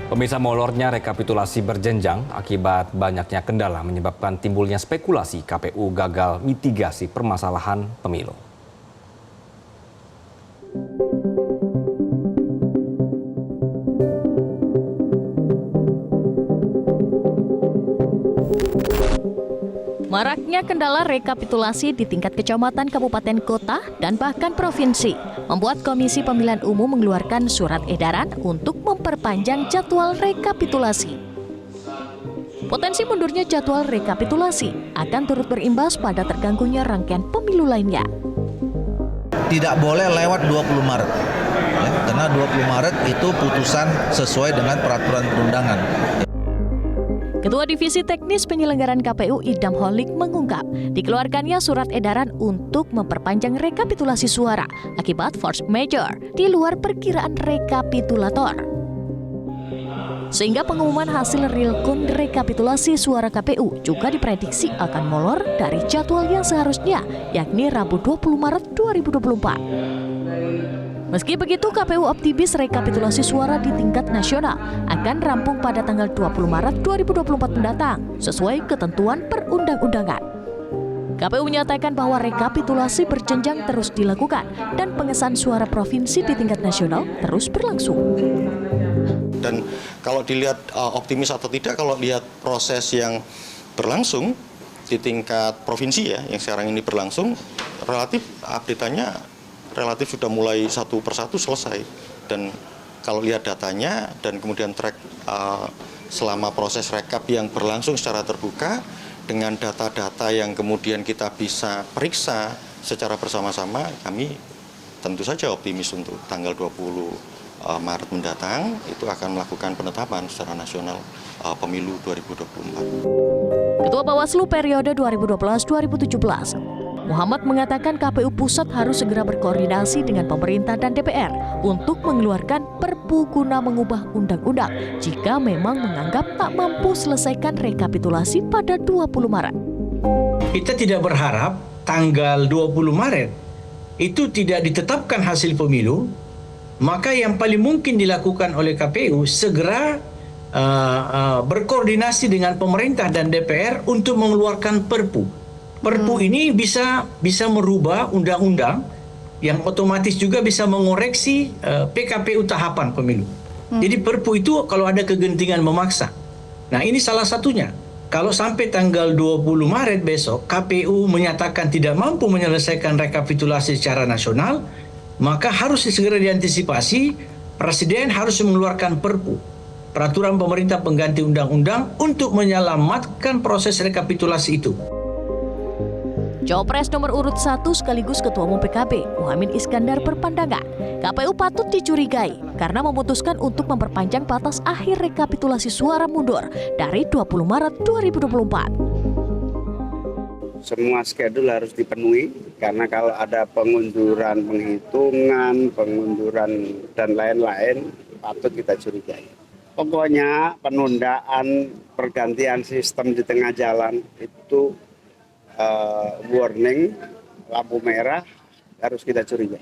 Pemirsa, molornya rekapitulasi berjenjang akibat banyaknya kendala menyebabkan timbulnya spekulasi KPU gagal mitigasi permasalahan pemilu. Maraknya kendala rekapitulasi di tingkat kecamatan, kabupaten, kota, dan bahkan provinsi membuat Komisi Pemilihan Umum mengeluarkan surat edaran untuk memperpanjang jadwal rekapitulasi. Potensi mundurnya jadwal rekapitulasi akan turut berimbas pada terganggunya rangkaian pemilu lainnya. Tidak boleh lewat 20 Maret, ya, karena 20 Maret itu putusan sesuai dengan peraturan perundangan. Ketua Divisi Teknis Penyelenggaraan KPU Idam Holik mengungkap, dikeluarkannya surat edaran untuk memperpanjang rekapitulasi suara akibat force majeure di luar perkiraan rekapitulator. Sehingga pengumuman hasil real count rekapitulasi suara KPU juga diprediksi akan molor dari jadwal yang seharusnya, yakni Rabu 20 Maret 2024. Meski begitu, KPU optimis rekapitulasi suara di tingkat nasional akan rampung pada tanggal 20 Maret 2024 mendatang, sesuai ketentuan perundang-undangan. KPU menyatakan bahwa rekapitulasi berjenjang terus dilakukan dan pengesahan suara provinsi di tingkat nasional terus berlangsung. Dan kalau dilihat optimis atau tidak, kalau lihat proses yang berlangsung di tingkat provinsi ya, yang sekarang ini berlangsung, relatif update-nya relatif sudah mulai satu persatu selesai. Dan kalau lihat datanya dan kemudian track selama proses rekap yang berlangsung secara terbuka dengan data-data yang kemudian kita bisa periksa secara bersama-sama, kami tentu saja optimis untuk tanggal 20 Maret mendatang itu akan melakukan penetapan secara nasional pemilu 2024. Ketua Bawaslu periode 2012-2017 Muhammad mengatakan KPU Pusat harus segera berkoordinasi dengan pemerintah dan DPR untuk mengeluarkan Perpu guna mengubah undang-undang jika memang menganggap tak mampu selesaikan rekapitulasi pada 20 Maret. Kita tidak berharap tanggal 20 Maret itu tidak ditetapkan hasil pemilu, maka yang paling mungkin dilakukan oleh KPU segera berkoordinasi dengan pemerintah dan DPR untuk mengeluarkan Perpu. Perpu ini bisa merubah undang-undang yang otomatis juga bisa mengoreksi PKPU tahapan pemilu. Jadi Perpu itu kalau ada kegentingan memaksa. Nah, ini salah satunya. Kalau sampai tanggal 20 Maret besok KPU menyatakan tidak mampu menyelesaikan rekapitulasi secara nasional, maka harus segera diantisipasi. Presiden harus mengeluarkan Perpu, peraturan pemerintah pengganti undang-undang, untuk menyelamatkan proses rekapitulasi itu. Cawapres nomor urut 1 sekaligus Ketua Umum PKB, Muhammad Iskandar, berpandangan KPU patut dicurigai karena memutuskan untuk memperpanjang batas akhir rekapitulasi suara mundur dari 20 Maret 2024. Semua schedule harus dipenuhi karena kalau ada pengunduran penghitungan, pengunduran dan lain-lain patut kita curigai. Pokoknya penundaan pergantian sistem di tengah jalan itu warning, lampu merah, harus kita curigai.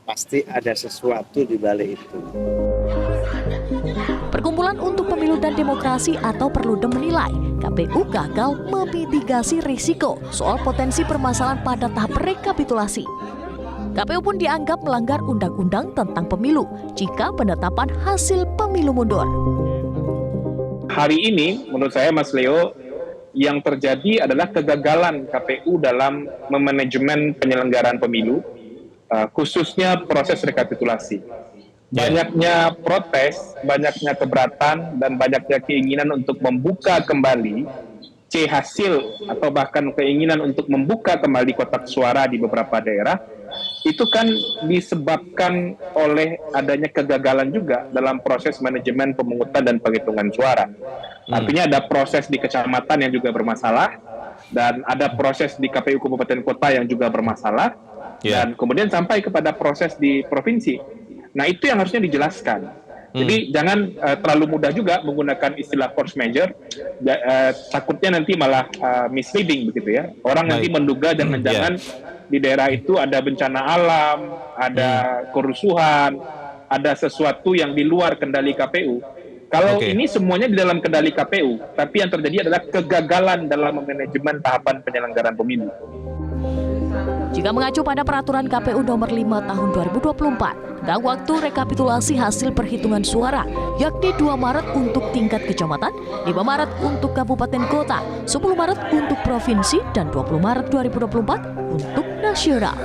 Pasti ada sesuatu di balik itu. Perkumpulan untuk Pemilu dan Demokrasi atau Perludem menilai KPU gagal memitigasi risiko soal potensi permasalahan pada tahap rekapitulasi. KPU pun dianggap melanggar undang-undang tentang pemilu jika penetapan hasil pemilu mundur. Hari ini menurut saya, Mas Leo, yang terjadi adalah kegagalan KPU dalam memanajemen penyelenggaraan pemilu, khususnya proses rekapitulasi. Banyaknya protes, banyaknya keberatan, dan banyaknya keinginan untuk membuka kembali hasil atau bahkan keinginan untuk membuka kembali kotak suara di beberapa daerah, itu kan disebabkan oleh adanya kegagalan juga dalam proses manajemen pemungutan dan penghitungan suara. Artinya ada proses di kecamatan yang juga bermasalah, dan ada proses di KPU kabupaten kota yang juga bermasalah, dan kemudian sampai kepada proses di provinsi. Nah, itu yang harusnya dijelaskan. Jadi jangan terlalu mudah juga menggunakan istilah force majeure, takutnya nanti malah misleading begitu ya. Orang nanti menduga jangan-jangan di daerah itu ada bencana alam, ada kerusuhan, ada sesuatu yang di luar kendali KPU. Kalau Oke. ini semuanya di dalam kendali KPU, tapi yang terjadi adalah kegagalan dalam manajemen tahapan penyelenggaraan pemilu. Jika mengacu pada peraturan KPU nomor 5 tahun 2024, tentang waktu rekapitulasi hasil perhitungan suara, yakni 2 Maret untuk tingkat kecamatan, 5 Maret untuk kabupaten kota, 10 Maret untuk provinsi, dan 20 Maret 2024 untuk nasional.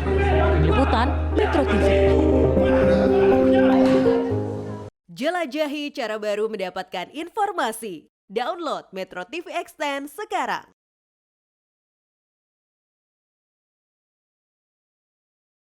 Tim Liputan Metro TV. Jelajahi cara baru mendapatkan informasi. Download Metro TV Extend sekarang.